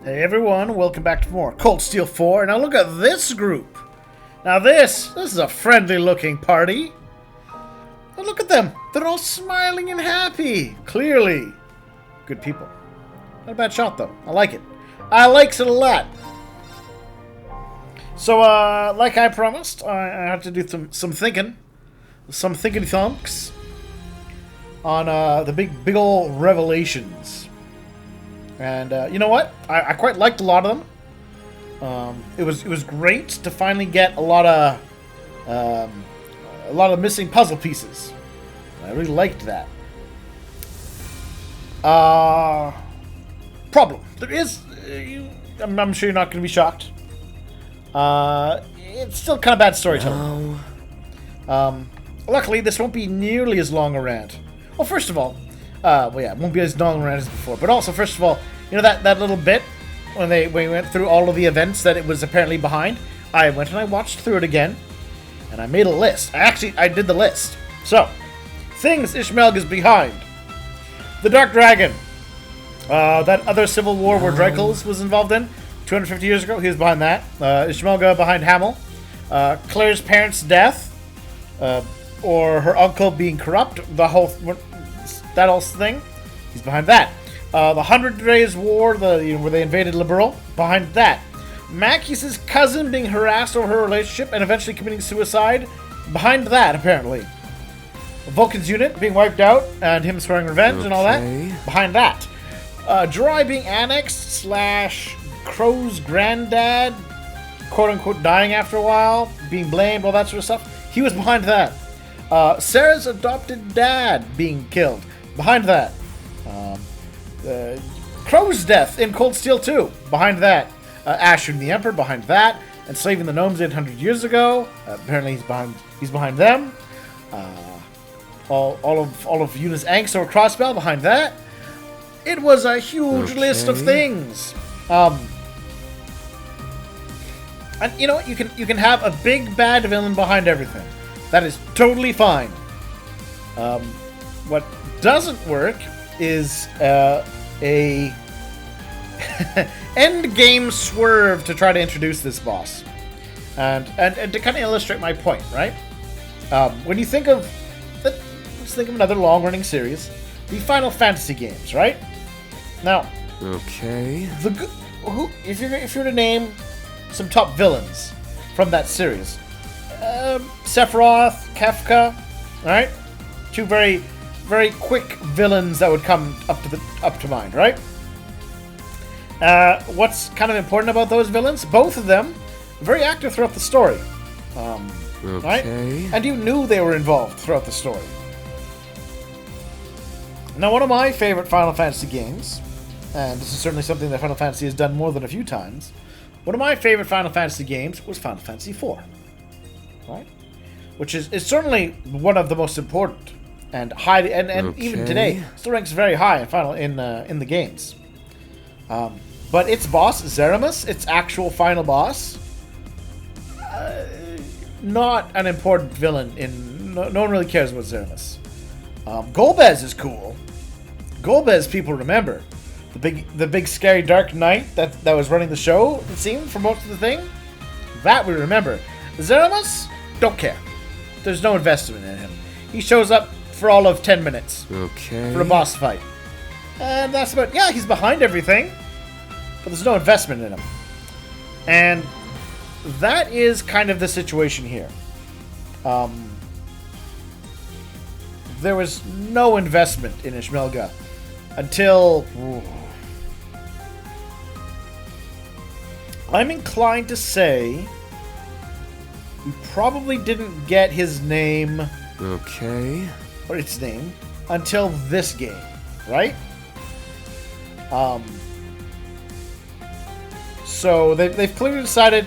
Hey everyone, welcome back to more Cold Steel 4. Now look at this group. Now this is a friendly looking party. Now look at them. They're all smiling and happy. Clearly. Good people. Not a bad shot though. I like it. I likes it a lot. So, like I promised, I had to do some thinking. Some thinking thunks. On the big old revelations. And you know what? I quite liked a lot of them. It was great to finally get a lot of missing puzzle pieces. I really liked that. Problem. There is. I'm sure you're not going to be shocked. It's still kind of bad storytelling. Luckily, this won't be nearly as long a rant. Well, first of all, it won't be as long a rant as before. But also, first of all, you know that little bit when we went through all of the events that it was apparently behind. I went and I watched through it again, and I made a list. I did the list. So, things Ishmelga is behind. The Dark Dragon. That other civil war where Dracula was involved in 250 years ago. He was behind that. Ishmelga behind Hamel. Claire's parents' death. Or her uncle being corrupt. That whole thing. He's behind that. The 100 Days War, where they invaded Liberal. Behind that. Macius's cousin being harassed over her relationship and eventually committing suicide. Behind that, apparently. Vulcan's unit being wiped out and him swearing revenge and all that. Behind that. Dry being annexed / Crow's granddad, quote-unquote, dying after a while, being blamed, all that sort of stuff. He was behind that. Sarah's adopted dad being killed. Behind that. Crow's death in Cold Steel 2. Behind that. Ash and the Emperor. Behind that. Enslaving the gnomes 800 years ago. Apparently he's behind them. All of Yuna's angst over Crossbell. Behind that. It was a huge list of things. And you know what? You can have a big bad villain behind everything. That is totally fine. What doesn't work is a end game swerve to try to introduce this boss, and to kind of illustrate my point, right? When you think of let's think of another long-running series, the Final Fantasy games, right? Now, if you're to name some top villains from that series, Sephiroth, Kefka, right? Two very, very quick villains that would come up to mind, right? What's kind of important about those villains? Both of them very active throughout the story, right? And you knew they were involved throughout the story. Now, one of my favorite Final Fantasy games, and this is certainly something that Final Fantasy has done more than a few times. One of my favorite Final Fantasy games was Final Fantasy IV, right? Which is certainly one of the most important and high, and even today still ranks very high in the games. But its boss, Zeromus, its actual final boss, not an important villain. No one really cares about Zeromus. Golbez is cool. Golbez, people remember. The big scary dark knight that was running the show, it seemed, for most of the thing. That we remember. Zeromus, don't care. There's no investment in him. He shows up for all of 10 minutes. For a boss fight. And that's about... Yeah, he's behind everything. But there's no investment in him. And that is kind of the situation here. There was no investment in Ishmelga until... I'm inclined to say we probably didn't get his name... or its name, until this game, right? So they've clearly decided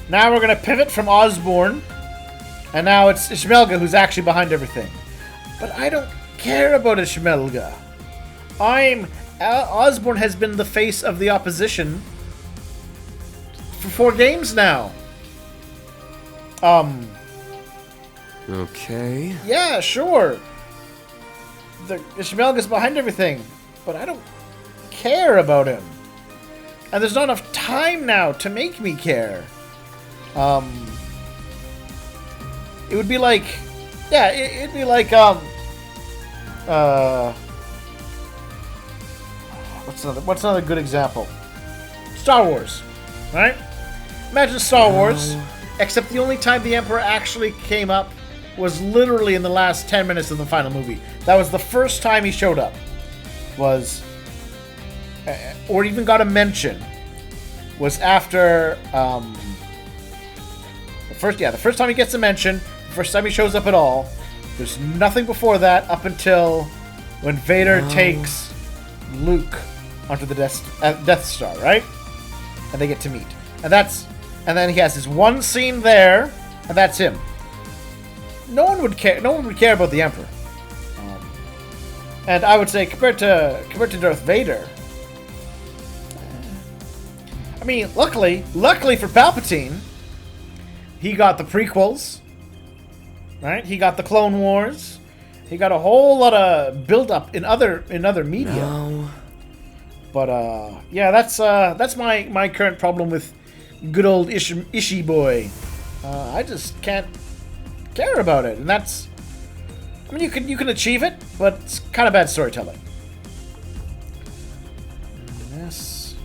now we're going to pivot from Osborne, and now it's Ishmelga who's actually behind everything. But I don't care about Ishmelga. Osborne has been the face of the opposition for 4 games now. Yeah, sure. Ishmelga's behind everything, but I don't care about him. And there's not enough time now to make me care. It would be like... Yeah, it'd be like, what's another good example? Star Wars, right? Imagine Star Wars, except the only time the Emperor actually came up was literally in the last 10 minutes of the final movie. That was the first time he showed up. Was... or even got a mention. Was after, the first time he gets a mention, the first time he shows up at all. There's nothing before that up until when Vader takes Luke onto the Death Star, right? And they get to meet. And then he has his one scene there, and that's him. No one would care. No one would care about the Emperor. And I would say compared to Darth Vader. I mean, luckily for Palpatine, he got the prequels. Right? He got the Clone Wars. He got a whole lot of build-up in other media. No. But yeah, that's my current problem with good old Ishii boy. I just can't care about it, and that's... I mean, you can achieve it, but it's kind of bad storytelling. Yes.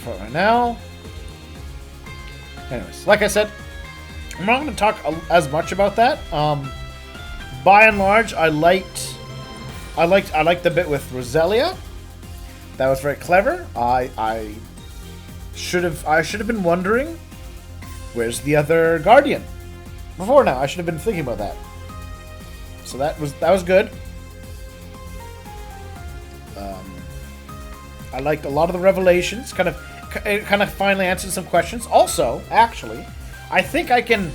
Right now. Anyways, like I said, I'm not going to talk as much about that. By and large, I liked the bit with Roselia. That was very clever. I should have been wondering, where's the other Guardian? Before now, I should have been thinking about that. So that was good. I liked a lot of the revelations. Kind of finally answered some questions. Also, actually, I think I can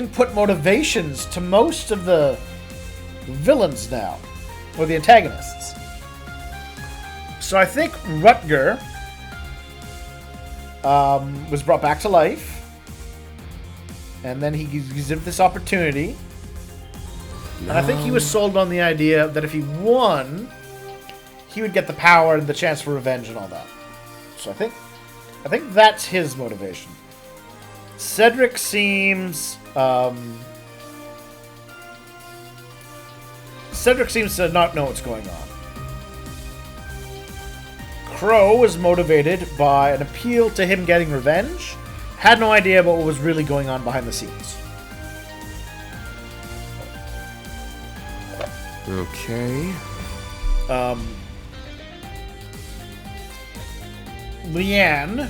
put motivations to most of the villains now, or the antagonists. So I think Rutger was brought back to life, and then he's given this opportunity. No. And I think he was sold on the idea that if he won, he would get the power and the chance for revenge and all that. So I think that's his motivation. Cedric seems to not know what's going on. Crow was motivated by an appeal to him getting revenge. Had no idea about what was really going on behind the scenes. Okay. Leanne,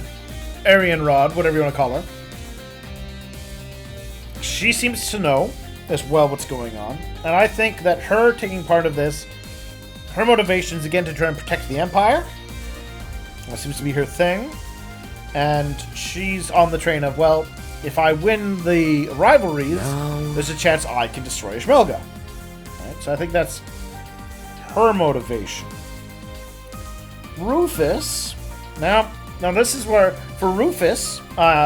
Arian Rod, whatever you want to call her, she seems to know as well what's going on. And I think that her taking part of this, her motivations again to try and protect the Empire. That seems to be her thing. And she's on the train of, well, if I win the rivalries, there's a chance I can destroy Ishmelga. Right? So I think that's her motivation. Rufus. Now this is where, for Rufus,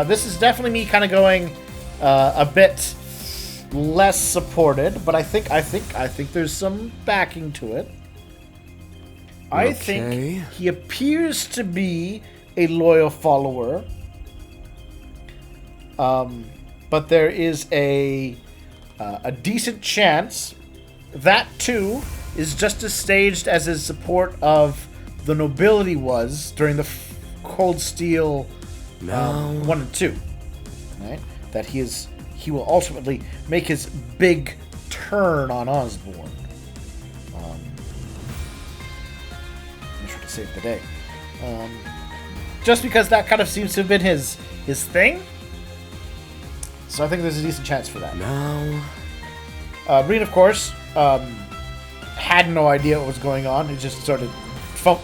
this is definitely me kind of going a bit less supported, but I think there's some backing to it. I think he appears to be a loyal follower, but there is a decent chance that too is just as staged as his support of the nobility was during the Cold Steel 1 and 2, right? That he will ultimately make his big turn on Osborn. I'm sure to save the day. Just because that kind of seems to have been his thing. So I think there's a decent chance for that. Breen, of course, had no idea what was going on. He just sort of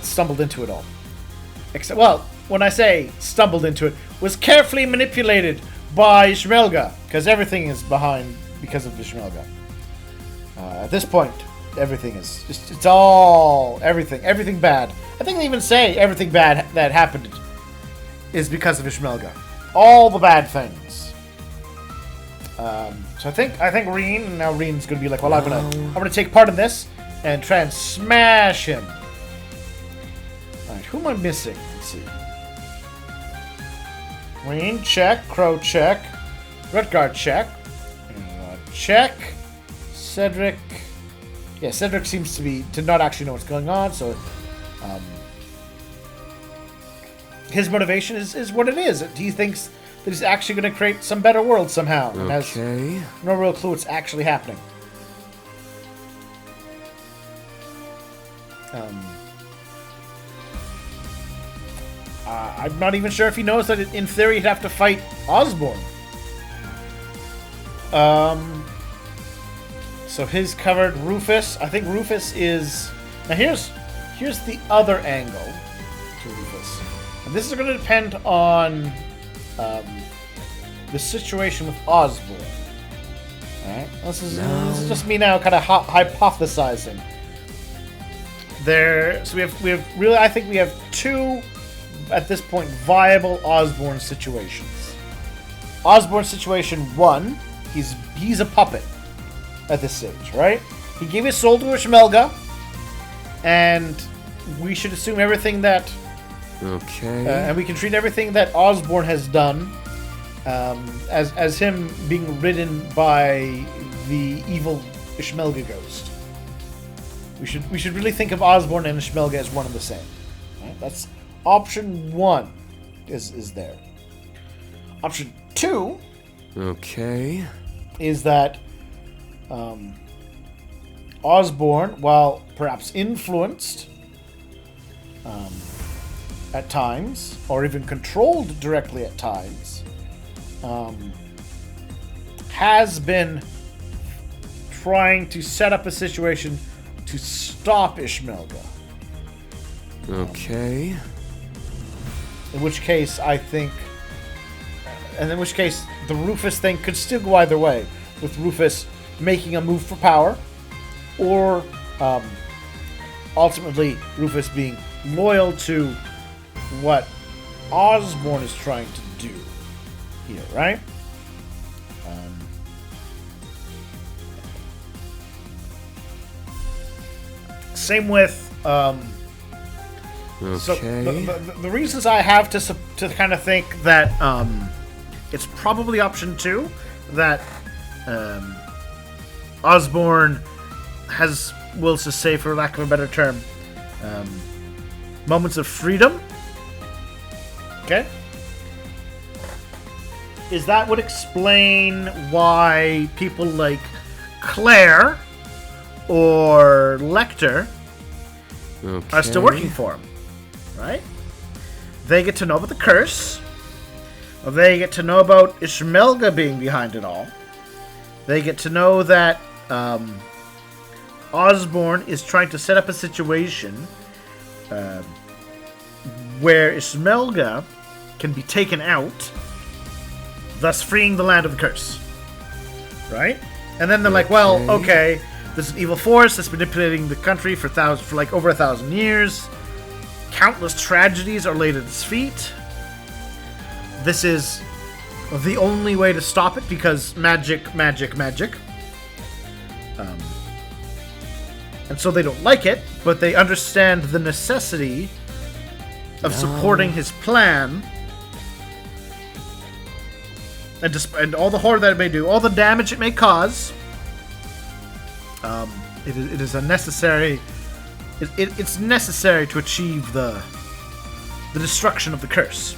stumbled into it all. Except, well, when I say stumbled into it, was carefully manipulated by Ishmelga, because everything is behind because of Ishmelga. At this point, everything is just, it's all everything bad. I think they even say everything bad that happened is because of Ishmelga. All the bad things. So I think Reen, now Reen's gonna be like, well, I'm gonna take part in this and try and smash him. Alright, who am I missing? Let's see. Reen, check. Crow, check. Redguard, check. Check. Cedric. Yeah, Cedric seems to not actually know what's going on, so his motivation is what it is. He thinks that he's actually going to create some better world somehow, and has no real clue what's actually happening. I'm not even sure if he knows that in theory he'd have to fight Osborn. So his covered Rufus. I think Rufus is... Now here's the other angle to Rufus. And this is going to depend on the situation with Osborn. Alright? This is just me now kind of hypothesizing. So we have really, I think we have two, at this point, viable Osborn situations. Osborn situation 1, he's a puppet at this stage, right? He gave his soul to Ishmelga, and we should assume everything that... Okay. And we can treat everything that Osborn has done as him being ridden by the evil Ishmelga ghost. We should really think of Osborn and Ishmelga as one and the same. Right? That's option 1 is there. Option 2 is that Osborn, while perhaps influenced at times, or even controlled directly at times, has been trying to set up a situation to stop Ishmelga. Okay. In which case, I think... And in which case, the Rufus thing could still go either way, with Rufus making a move for power, or ultimately Rufus being loyal to what Osborn is trying to do here, right? Same with... So the reasons I have to kind of think that it's probably option 2, that Osborn has, we'll just say for lack of a better term, moments of freedom. Okay? Is that would explain why people like Claire or Lecter are still working for him, right? They get to know about the curse. They get to know about Ishmelga being behind it all. They get to know that Osborn is trying to set up a situation where Ishmelga can be taken out, thus freeing the land of the curse. Right? And then they're like, well, okay, this is an evil force that's manipulating the country for like over 1,000 years. Countless tragedies are laid at its feet. This is the only way to stop it because magic. And so they don't like it, but they understand the necessity of supporting his plan. And all the horror that it may do, all the damage it may cause, it is a necessary. It's necessary to achieve the destruction of the curse.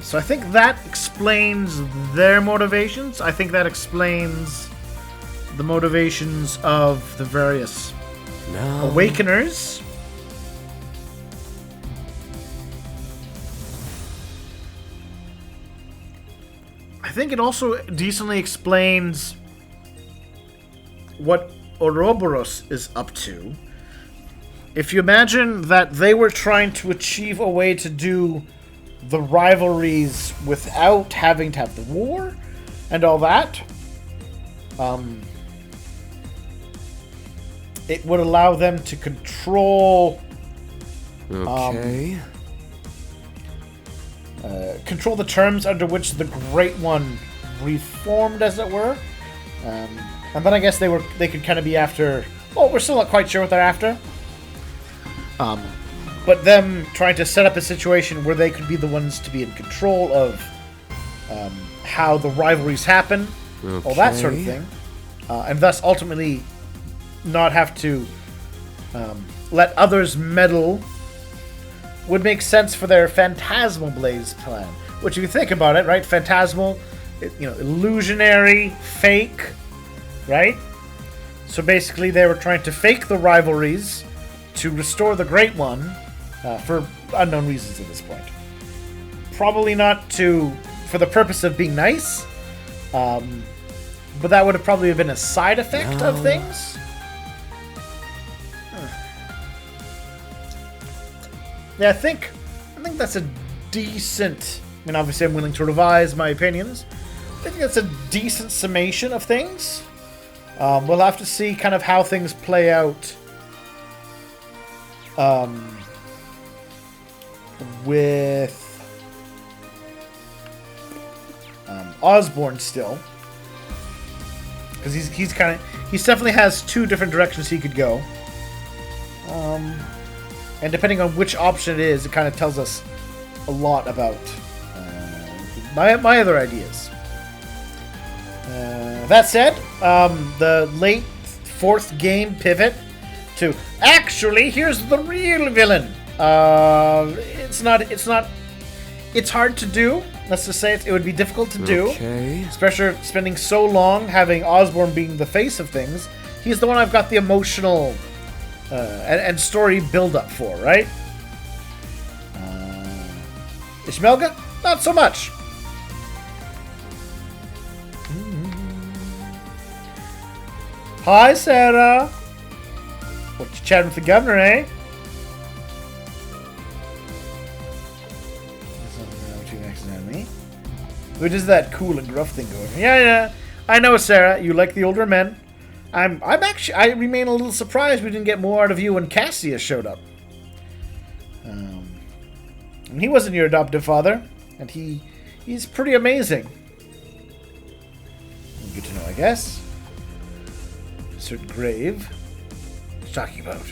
So I think that explains their motivations. I think that explains the motivations of the various Awakeners. I think it also decently explains what Ouroboros is up to. If you imagine that they were trying to achieve a way to do the rivalries without having to have the war and all that, it would allow them to control control the terms under which the Great One reformed, as it were. And then I guess they could kind of be after... Well, we're still not quite sure what they're after. But them trying to set up a situation where they could be the ones to be in control of how the rivalries happen, all that sort of thing. And thus ultimately not have to let others meddle would make sense for their Phantasmal Blaze plan. Which, if you think about it, right? Phantasmal, illusionary, fake, right? So basically they were trying to fake the rivalries to restore the Great One for unknown reasons at this point. Probably not for the purpose of being nice, but that would have probably been a side effect of things. Yeah, I think that's a decent... I mean, obviously I'm willing to revise my opinions. I think that's a decent summation of things. We'll have to see kind of how things play out with Osborne still. Because he definitely has two different directions he could go. And depending on which option it is, it kind of tells us a lot about my other ideas. That said, the late fourth game pivot to actually here's the real villain. It's hard to do. Let's just say it would be difficult to do, especially spending so long having Osborne being the face of things. He's the one I've got the emotional and story build-up for, right? Ishmelga? Not so much. Hi, Sarah. What, you chatting with the governor, eh? Which is that cool and gruff thing going? Yeah. I know, Sarah. You like the older men. I remain a little surprised we didn't get more out of you when Cassius showed up. And he wasn't your adoptive father, and he's pretty amazing. Good to know, I guess. Certain grave. What are you talking about?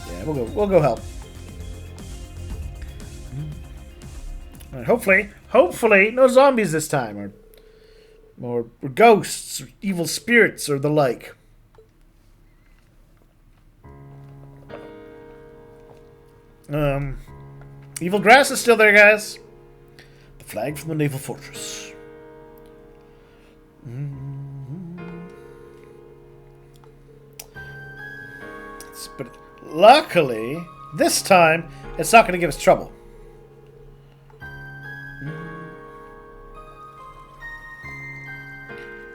Yeah, we'll go help. Right, hopefully, no zombies this time, or ghosts, or evil spirits, or the like. Evil grass is still there, guys. The flag from the naval fortress. But luckily, this time, it's not going to give us trouble.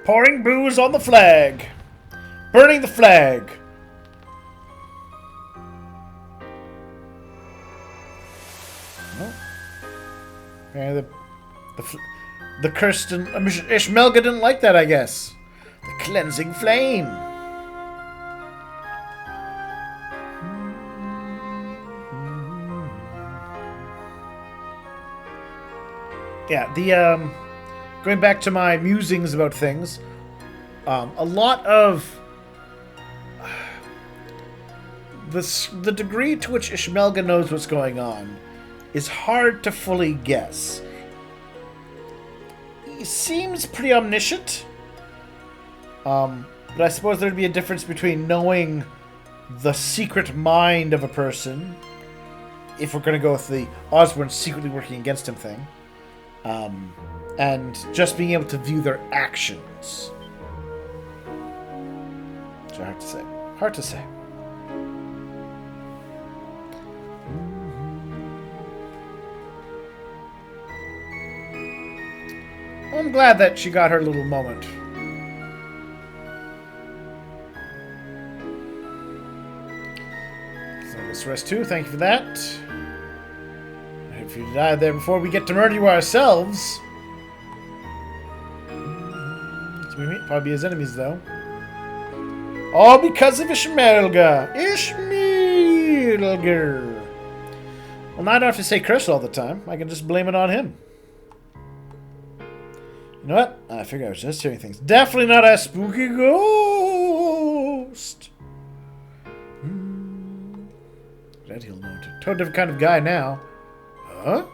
Pouring booze on the flag. Burning the flag. Oh. Yeah, the cursed Ishmelga didn't like that, I guess. The cleansing flame. Yeah, going back to my musings about things, a lot of the degree to which Ishmelga knows what's going on is hard to fully guess. He seems pretty omniscient, but I suppose there'd be a difference between knowing the secret mind of a person, if we're going to go with the Osborne secretly working against him thing, and just being able to view their actions. Which are hard to say. Well, I'm glad that she got her little moment. So let's rest too. Thank you for that. If you die there before we get to murder you ourselves. We might probably be his enemies, though. All because of Ishmelga. Ishmelga. Well, now I don't have to say curse all the time. I can just blame it on him. You know what? I figured I was just hearing things. Definitely not a spooky ghost. That he'll know. Totally different kind of guy now. Huh?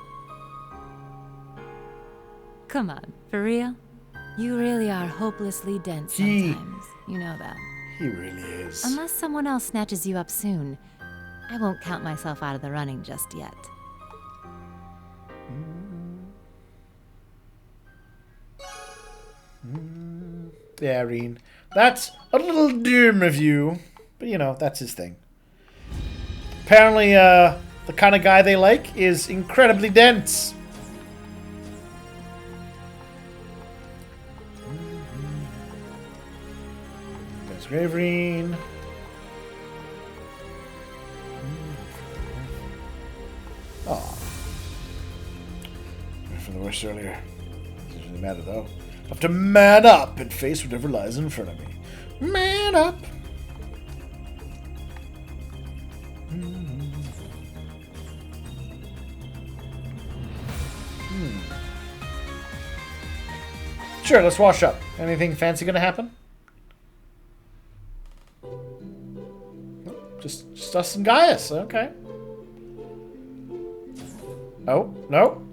Come on, for real? You really are hopelessly dense sometimes. You know that. He really is. Unless someone else snatches you up soon, I won't count myself out of the running just yet. Yeah, Reen. That's a little dim of you. But, you know, that's his thing. Apparently, the kind of guy they like is incredibly dense. There's Graverine. Oh. Went for the worst earlier. Doesn't really matter, though. I have to man up and face whatever lies in front of me. Man up! Sure, let's wash up. Anything fancy gonna happen? Just us and Gaius. Okay. Oh, no.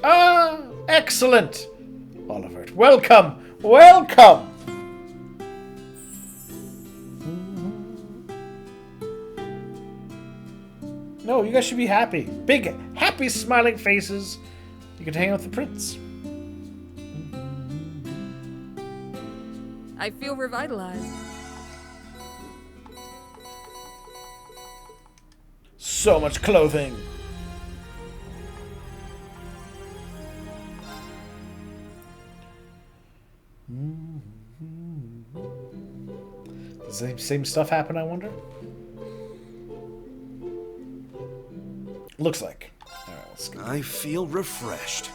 Ah, excellent. Oliver, welcome. Welcome. No, you guys should be happy. Big, happy, smiling faces. You can hang out with the prince. I feel revitalized. So much clothing. Does the same stuff happen, I wonder? Looks like. All right, let's go. I feel refreshed.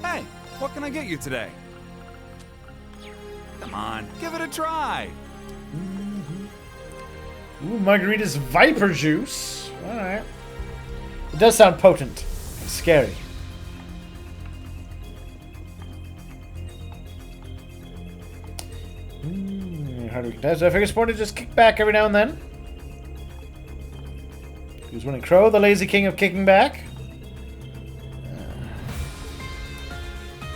Hey, what can I get you today? Come on, give it a try. Ooh, margarita's viper juice. Alright. It does sound potent and scary. How do we contest? I figure it's important to just kick back every now and then. Who's winning? Crow, the lazy king of kicking back.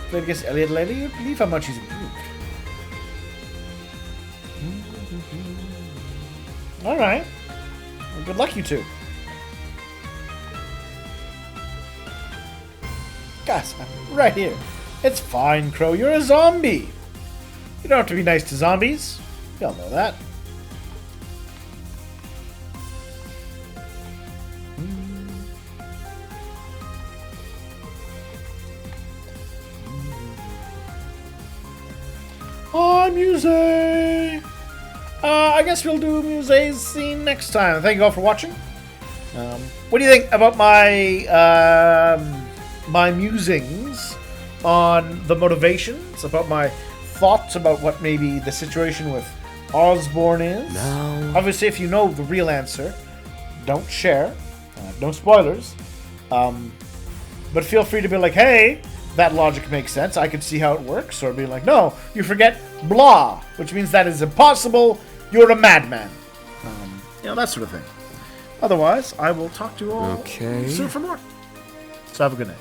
Played against Elliot lately, you'd believe how much he's improved. Alright. Well, good luck, you two. Guys, I'm right here. It's fine, Crow. You're a zombie. You don't have to be nice to zombies. Y'all know that. Oh, Muse! I guess we'll do Muse's scene next time. Thank you all for watching. What do you think about my my musings on the motivations, about my thoughts about what maybe the situation with Osborne is? No. Obviously, if you know the real answer, don't share. No spoilers. But feel free to be like, hey, that logic makes sense. I can see how it works. Or be like, no, you forget blah, which means that is impossible. You're a madman. You know, that sort of thing. Otherwise, I will talk to you all soon for more. So have a good night.